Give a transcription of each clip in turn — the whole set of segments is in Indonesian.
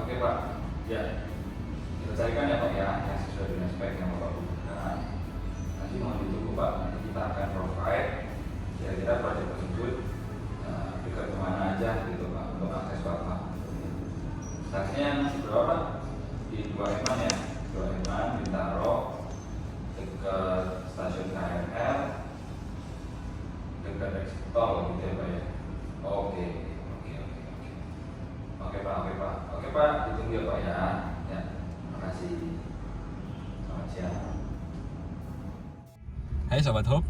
Oke Pak, ya kita carikan ya Pak ya yang sesuai dengan spek yang Bapak butuhkan. Nanti mohon ditunggu Pak, nanti kita akan provide kira-kira proyek tersebut dekat kemana aja gitu Pak untuk akses Bapak. Stasiunnya masih berapa? Di 2 Eman ya, 2 Eman Bintaro, dekat stasiun KRL, dekat exit tol gitu ya Pak ya. Oke, oke, oke, oke. Oke Pak, ditunggu ya Pak ya. Ya, terima kasih. Selamat siang. Hai Sobat Hope,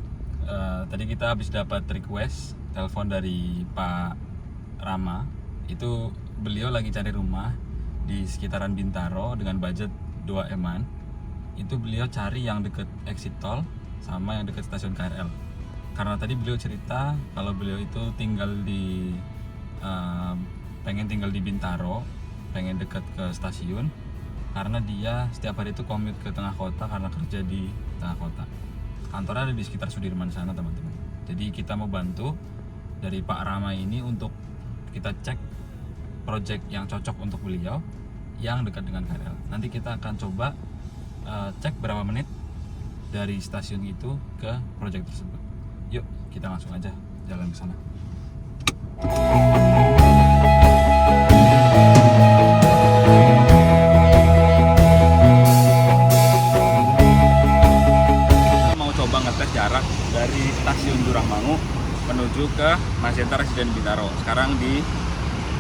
tadi kita habis dapat request telepon dari Pak Rama. Itu beliau lagi cari rumah di sekitaran Bintaro dengan budget 2 Eman. Itu beliau cari yang deket exit tol sama yang deket stasiun KRL. Karena tadi beliau cerita kalau beliau itu pengen tinggal di Bintaro, pengen deket ke stasiun, karena dia setiap hari itu commute ke tengah kota karena kerja di tengah kota. Kantornya ada di sekitar Sudirman sana teman-teman. Jadi kita mau bantu dari Pak Rama ini untuk kita cek project yang cocok untuk beliau yang dekat dengan KRL. Nanti kita akan coba cek berapa menit dari stasiun itu ke project tersebut. Yuk kita langsung aja jalan ke sana. Ngetes jarak dari stasiun Jurangmangu menuju ke Magenta Residen Bintaro. Sekarang di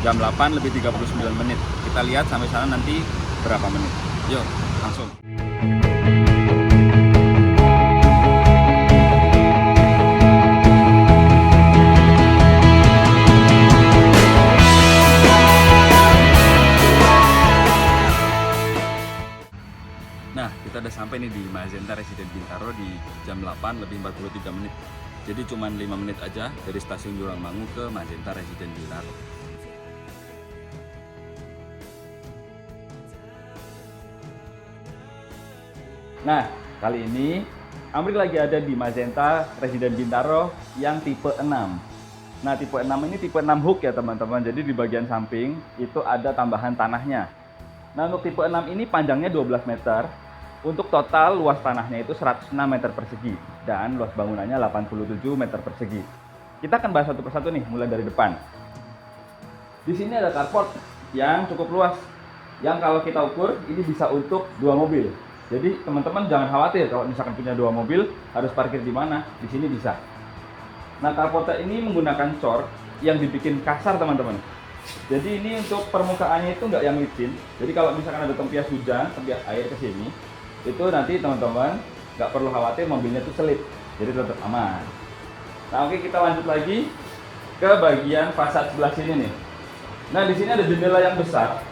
jam 8 lebih 39 menit. Kita lihat sampai sana nanti berapa menit. Yuk, langsung. Nah, kita udah sampai nih di Magenta Residen Bintaro di jam 8 lebih 43 menit. Jadi cuma 5 menit aja dari stasiun Jurangmangu ke Magenta Residen Bintaro. Nah, kali ini Amrik lagi ada di Magenta Residen Bintaro yang tipe 6. Nah, tipe 6 ini tipe 6 hook ya teman-teman. Jadi di bagian samping itu ada tambahan tanahnya. Nah, untuk tipe 6 ini panjangnya 12 meter. Untuk total luas tanahnya itu 106 meter persegi dan luas bangunannya 87 meter persegi. Kita akan bahas satu persatu nih, mulai dari depan. Di sini ada carport yang cukup luas, yang kalau kita ukur ini bisa untuk 2 mobil. Jadi teman-teman jangan khawatir kalau misalkan punya 2 mobil harus parkir di mana, di sini bisa. Nah, carportnya ini menggunakan cor yang dibikin kasar teman-teman. Jadi ini untuk permukaannya itu nggak yang licin. Jadi kalau misalkan ada tempias hujan, tempias air ke sini, itu nanti teman-teman nggak perlu khawatir mobilnya itu selip, jadi tetap aman. Nah, oke, kita lanjut lagi ke bagian fasad sebelah sini nih. Nah, di sini ada jendela yang besar.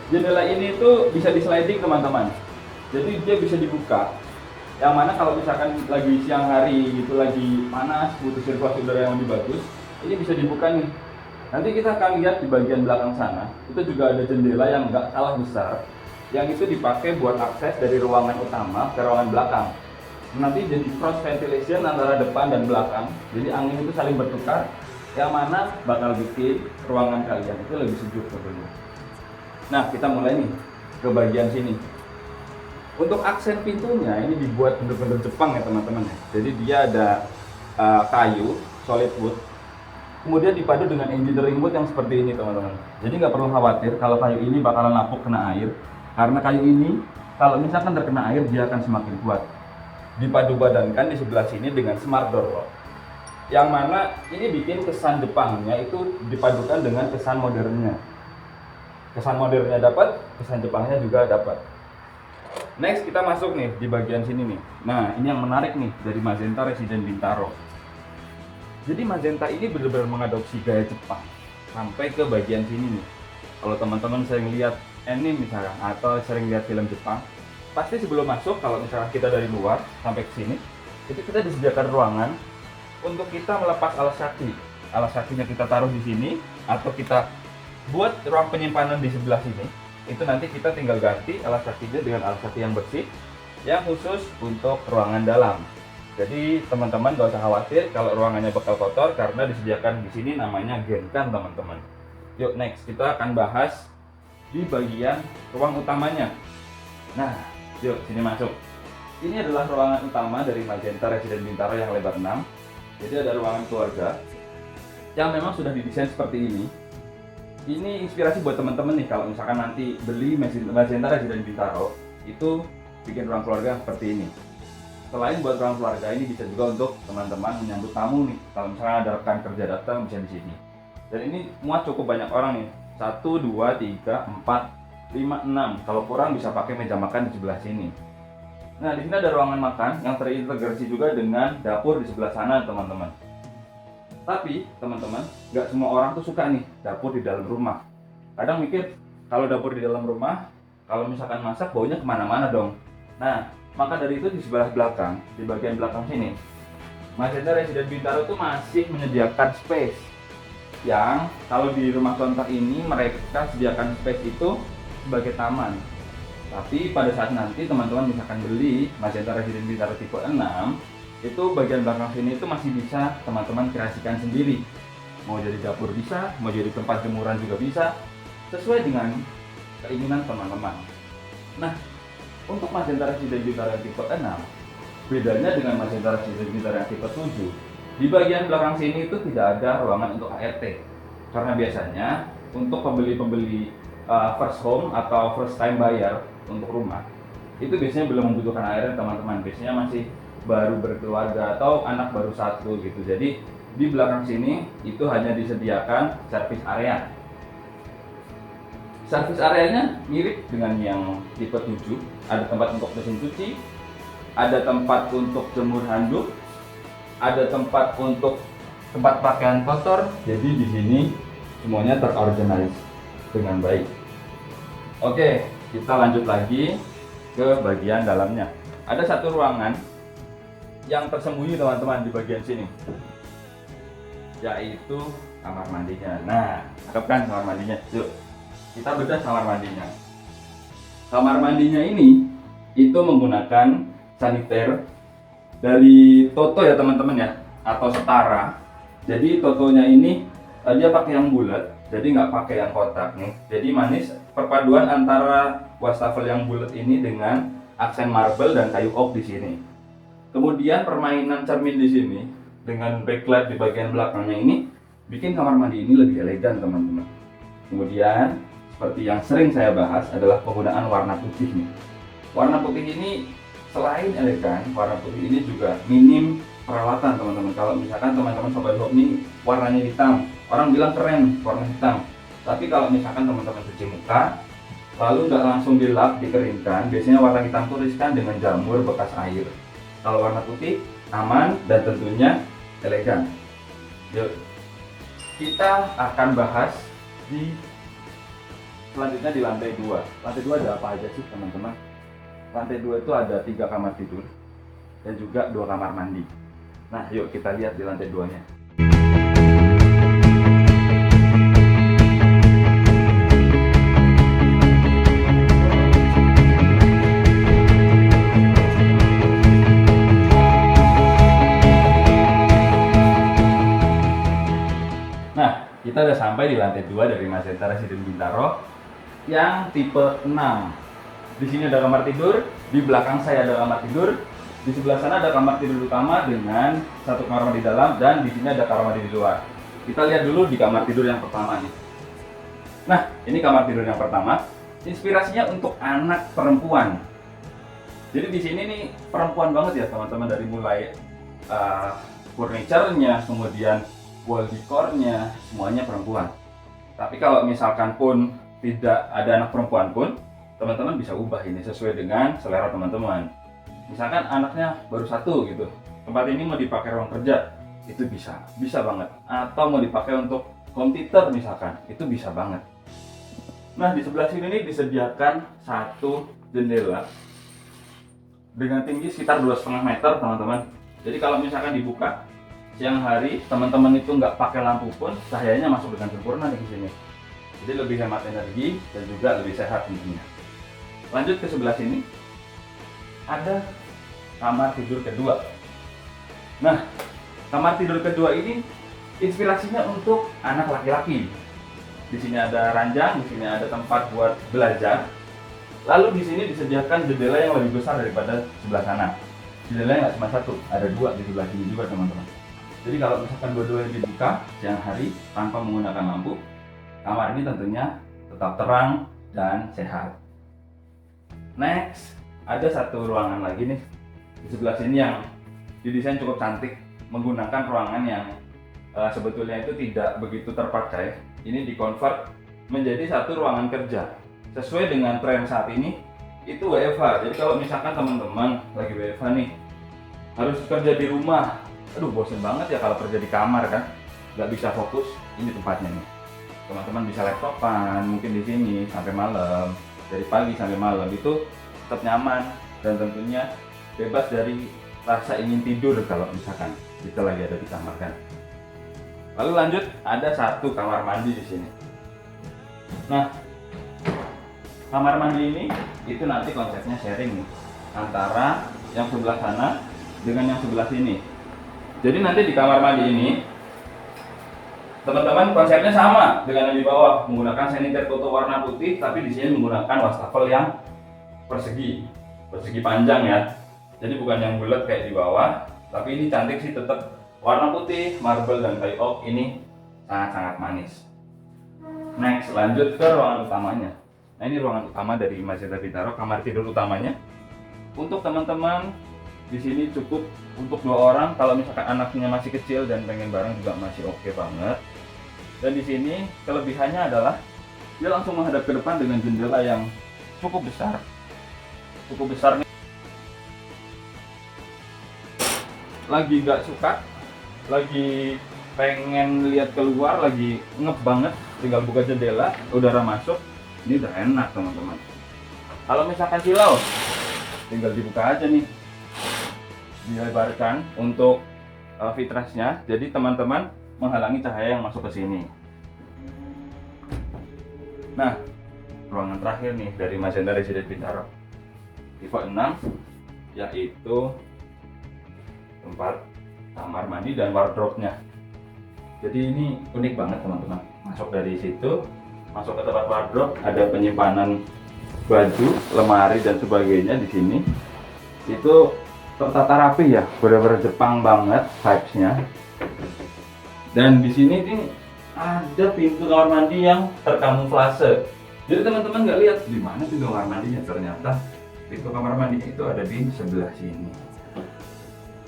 Jendela ini tuh bisa disliding teman-teman, jadi dia bisa dibuka. Yang mana kalau misalkan lagi siang hari gitu, lagi panas, butuh sirkulasi udara yang lebih bagus, ini bisa dibuka nih. Nanti kita akan lihat di bagian belakang sana, itu juga ada jendela yang nggak kalah besar, yang itu dipakai buat akses dari ruangan utama ke ruangan belakang. Nanti jadi cross ventilation antara depan dan belakang, jadi angin itu saling bertukar, yang mana bakal bikin ruangan kalian itu lebih sejuk tentunya. Nah, kita mulai nih ke bagian sini. Untuk aksen pintunya ini dibuat bener-bener Jepang ya teman-teman. Jadi dia ada kayu solid wood, kemudian dipadu dengan engineering wood yang seperti ini teman-teman. Jadi nggak perlu khawatir kalau kayu ini bakalan lapuk kena air, karena kayu ini kalau misalkan terkena air dia akan semakin kuat. Dipadu badankan di sebelah sini dengan smart door lock, yang mana ini bikin kesan Jepangnya itu dipadukan dengan kesan modernnya. Kesan modernnya dapat, kesan Jepangnya juga dapat. Next, kita masuk nih di bagian sini nih. Nah, ini yang menarik nih dari Magenta Residen Bintaro. Jadi Magenta ini benar-benar mengadopsi gaya Jepang sampai ke bagian sini nih. Kalau teman-teman sering lihat anime misalkan atau sering lihat film Jepang, pasti sebelum masuk kalau misalkan kita dari luar sampai ke sini, itu kita disediakan ruangan untuk kita melepas alas kaki. Alas kakinya kita taruh di sini atau kita buat ruang penyimpanan di sebelah sini. Itu nanti kita tinggal ganti alas kakinya dengan alas kaki yang bersih yang khusus untuk ruangan dalam. Jadi teman-teman gak usah khawatir kalau ruangannya bakal kotor karena disediakan di sini namanya genkan teman-teman. Yuk next kita akan bahas di bagian ruang utamanya. Nah, yuk sini masuk. Ini adalah ruangan utama dari Magenta Residen Bintaro yang lebar 6. Jadi ada ruangan keluarga yang memang sudah didesain seperti ini. Ini inspirasi buat teman-teman nih, kalau misalkan nanti beli Magenta Residen Bintaro, itu bikin ruang keluarga seperti ini. Selain buat ruang keluarga, ini bisa juga untuk teman-teman menyambut tamu nih. Kalau misalkan ada rekan kerja datang, bisa di sini. Dan ini muat cukup banyak orang nih. 1, 2, 3, 4, 5, 6. Kalau kurang bisa pakai meja makan di sebelah sini. Nah, di sini ada ruangan makan yang terintegrasi juga dengan dapur di sebelah sana, teman-teman. Tapi, teman-teman, nggak semua orang tuh suka nih dapur di dalam rumah. Kadang mikir, kalau dapur di dalam rumah, kalau misalkan masak, baunya kemana-mana dong. Nah, maka dari itu di sebelah belakang, di bagian belakang sini, Magenta Residen Bintaro tuh masih menyediakan space yang kalau di rumah kontrak ini mereka sediakan space itu sebagai taman. Tapi pada saat nanti teman-teman misalkan beli Magenta Residen Bintaro tipe 6, itu bagian belakang sini itu masih bisa teman-teman kreasikan sendiri. Mau jadi dapur bisa, mau jadi tempat jemuran juga bisa, sesuai dengan keinginan teman-teman. Nah, untuk Magenta Residen Bintaro yang tipe 6, bedanya dengan Magenta Residen Bintaro yang tipe 7, di bagian belakang sini itu tidak ada ruangan untuk ART. Karena biasanya untuk pembeli-pembeli first home atau first time buyer untuk rumah, itu biasanya belum membutuhkan ART, teman-teman. Biasanya masih baru berkeluarga atau anak baru satu gitu. Jadi di belakang sini itu hanya disediakan service area. Service areanya mirip dengan yang tipe 7, ada tempat untuk mesin cuci, ada tempat untuk jemur handuk, ada tempat untuk tempat pakaian kotor. Jadi di sini semuanya terorganize dengan baik. Oke, kita lanjut lagi ke bagian dalamnya. Ada satu ruangan yang tersembunyi, teman-teman, di bagian sini, yaitu kamar mandinya. Nah, cakep kan kamar mandinya? Yuk, kita bedah kamar mandinya. Kamar mandinya ini itu menggunakan saniter dari Toto ya, teman-teman ya, atau Setara. Jadi Totonya ini dia pakai yang bulat, jadi nggak pakai yang kotak nih. Jadi manis, perpaduan antara wastafel yang bulat ini dengan aksen marble dan kayu oak di sini. Kemudian permainan cermin di sini dengan backlight di bagian belakangnya ini bikin kamar mandi ini lebih elegan, teman-teman. Kemudian seperti yang sering saya bahas adalah penggunaan warna putih nih. Warna putih ini selain elegan, warna putih ini juga minim peralatan, teman-teman. Kalau misalkan teman-teman sobat home nih warnanya hitam, orang bilang keren warna hitam. Tapi kalau misalkan teman-teman cuci muka lalu nggak langsung dilap, dikeringkan, biasanya warna hitam itu riskan dengan jamur bekas air. Kalau warna putih aman dan tentunya elegan. Yuk, kita akan bahas selanjutnya di lantai 2. Lantai 2 ada apa aja sih, teman-teman? Lantai 2 itu ada 3 kamar tidur dan juga 2 kamar mandi. Nah, yuk kita lihat di lantai 2-nya. Nah, kita udah sampai di lantai 2 dari Magenta Residen Bintaro yang tipe 6. Di sini ada kamar tidur, di belakang saya ada kamar tidur, di sebelah sana ada kamar tidur utama dengan satu kamar mandi dalam, dan di sini ada kamar mandi di luar. Kita lihat dulu di kamar tidur yang pertama nih. Nah, ini kamar tidur yang pertama. Inspirasinya untuk anak perempuan. Jadi di sini nih perempuan banget ya, teman-teman, dari mulai furniture-nya, kemudian wall decor-nya, semuanya perempuan. Tapi kalau misalkan pun tidak ada anak perempuan pun, teman-teman bisa ubah ini sesuai dengan selera teman-teman. Misalkan anaknya baru satu gitu, tempat ini mau dipakai ruang kerja, itu bisa banget. Atau mau dipakai untuk home theater misalkan, itu bisa banget. Nah, di sebelah sini nih disediakan satu jendela dengan tinggi sekitar 2,5 meter, teman-teman. Jadi kalau misalkan dibuka siang hari, teman-teman itu nggak pakai lampu pun cahayanya masuk dengan sempurna di sini. Jadi lebih hemat energi dan juga lebih sehat tentunya. Lanjut ke sebelah sini, ada kamar tidur kedua. Nah, kamar tidur kedua ini inspirasinya untuk anak laki-laki. Di sini ada ranjang, di sini ada tempat buat belajar. Lalu di sini disediakan jendela yang lebih besar daripada sebelah sana. Jendelanya nggak cuma satu, ada dua di sebelah sini juga teman-teman. Jadi kalau misalkan dua-duanya dibuka siang hari tanpa menggunakan lampu, kamar ini tentunya tetap terang dan sehat. Next, ada satu ruangan lagi nih di sebelah sini yang didesain cukup cantik, menggunakan ruangan yang sebetulnya itu tidak begitu terpakai. Ini dikonvert menjadi satu ruangan kerja sesuai dengan tren saat ini, itu WFH. Jadi kalau misalkan teman-teman lagi WFH nih, harus kerja di rumah, aduh bosen banget ya kalau kerja di kamar kan, nggak bisa fokus. Ini tempatnya nih, teman-teman bisa laptopan mungkin di sini sampai malam, dari pagi sampai malam, itu tetap nyaman dan tentunya bebas dari rasa ingin tidur kalau misalkan kita lagi ada di kamar kan. Lalu lanjut, ada satu kamar mandi di sini. Nah, kamar mandi ini itu nanti konsepnya sharing nih, antara yang sebelah sana dengan yang sebelah sini. Jadi nanti di kamar mandi ini teman-teman konsepnya sama dengan yang di bawah, menggunakan sanitary toto warna putih, tapi di sini menggunakan wastafel yang persegi panjang ya. Jadi bukan yang bulat kayak di bawah, tapi ini cantik sih, tetap warna putih, marble dan kayu oak ini sangat-sangat manis. Next, lanjut ke ruangan utamanya. Nah, ini ruangan utama dari Mazenta Bintaro, kamar tidur utamanya. Untuk teman-teman di sini cukup untuk 2 orang. Kalau misalkan anaknya masih kecil dan pengen bareng juga masih oke banget. Dan di sini kelebihannya adalah dia langsung menghadap ke depan dengan jendela yang cukup besar. Cukup besar nih. Lagi nggak suka, lagi pengen lihat keluar, lagi ngep banget, tinggal buka jendela, udara masuk. Ini udah enak teman-teman. Kalau misalkan silau, tinggal dibuka aja nih, dilebarkan untuk vitrasnya, jadi teman-teman menghalangi cahaya yang masuk ke sini. Nah, ruangan terakhir nih dari Mazenta Residence Bintaro tipe 6, yaitu tempat kamar mandi dan wardrobe-nya. Jadi ini unik banget teman-teman. Masuk dari situ, masuk ke tempat wardrobe, ada penyimpanan baju, lemari dan sebagainya di sini. Itu tertata rapi ya, benar-benar Jepang banget vibes-nya. Dan di sini nih ada pintu kamar mandi yang terkamuflase. Jadi teman-teman nggak lihat di mana pintu kamar mandinya, ternyata pintu kamar mandi itu ada di sebelah sini.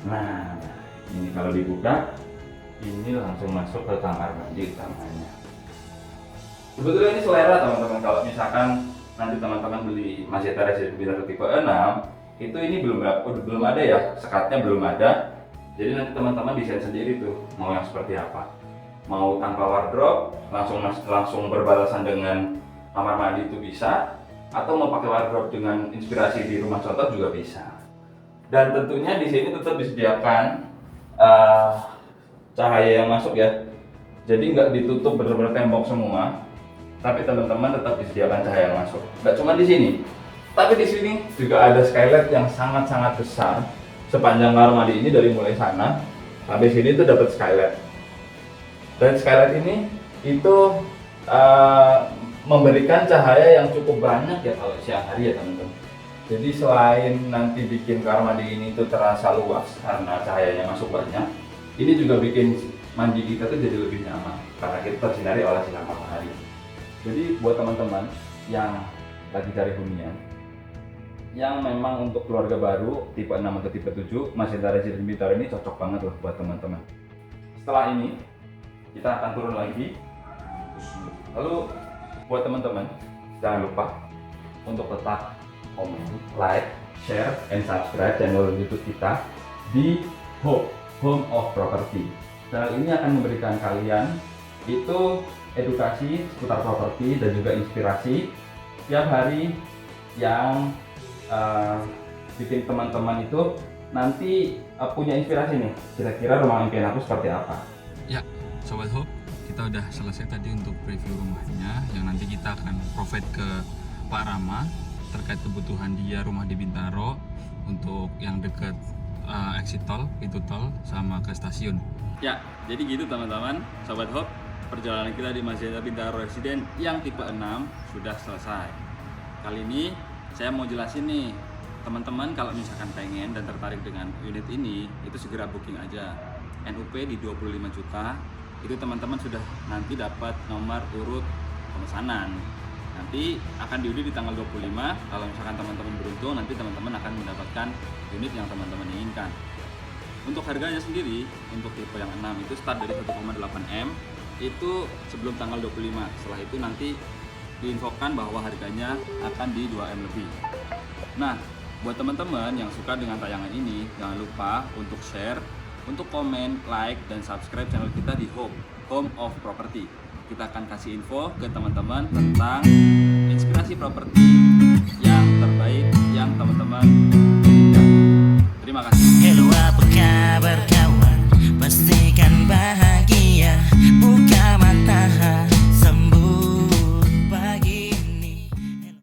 Nah, ini kalau dibuka, ini langsung masuk ke kamar mandi utamanya. Sebetulnya ini selera teman-teman. Kalau misalkan nanti teman-teman beli Mazenta Residence Bintaro tipe 6, itu ini belum ada ya, sekatnya belum ada. Jadi nanti teman-teman desain sendiri tuh mau yang seperti apa. Mau tanpa wardrobe, langsung berbalasan dengan kamar mandi itu bisa, atau mau pakai wardrobe dengan inspirasi di rumah contoh juga bisa. Dan tentunya di sini tetap disediakan cahaya yang masuk ya. Jadi nggak ditutup benar-benar tembok semua, tapi teman-teman tetap disediakan cahaya yang masuk. Nggak cuma di sini, tapi di sini juga ada skylight yang sangat-sangat besar. Sepanjang kamar mandi ini dari mulai sana sampai sini itu dapat skylight. Dan skylight ini itu memberikan cahaya yang cukup banyak ya kalau siang hari ya teman-teman. Jadi selain nanti bikin kamar mandi ini tuh terasa luas karena cahayanya masuk banyak, ini juga bikin mandi kita tuh jadi lebih nyaman karena kita tersinari oleh sinar matahari. Jadi buat teman-teman yang lagi cari hunian, yang memang untuk keluarga baru tipe 6 atau tipe 7, Mazenta Residence Bintaro ini cocok banget loh buat teman-teman. Setelah ini kita akan turun lagi. Lalu buat teman-teman jangan lupa untuk tetap comment, like, share, and subscribe channel YouTube kita di Home of Property. Channel ini akan memberikan kalian itu edukasi seputar properti dan juga inspirasi tiap hari yang bikin teman-teman itu nanti punya inspirasi nih, kira-kira rumah impian aku seperti apa. Ya, Sobat Hope, kita udah selesai tadi untuk review rumahnya yang nanti kita akan provide ke Pak Rama terkait kebutuhan dia rumah di Bintaro untuk yang dekat exit tol, pintu tol sama ke stasiun. Ya, jadi gitu teman-teman, Sobat Hope. perjalanan kita di Mazenta Bintaro Residen yang tipe 6 sudah selesai. Kali ini saya mau jelasin nih, teman-teman kalau misalkan pengen dan tertarik dengan unit ini, itu segera booking aja. NUP di 25 juta, itu teman-teman sudah nanti dapat nomor urut pemesanan. Nanti akan diundi di tanggal 25, kalau misalkan teman-teman beruntung, nanti teman-teman akan mendapatkan unit yang teman-teman inginkan. Untuk harganya sendiri, untuk tipe yang 6 itu start dari 1,8 M, itu sebelum tanggal 25. Setelah itu nanti diinfokan bahwa harganya akan di 2 M lebih. Nah, buat teman-teman yang suka dengan tayangan ini, jangan lupa untuk share, untuk komen, like, dan subscribe channel kita di Home of Property. Kita akan kasih info ke teman-teman tentang inspirasi properti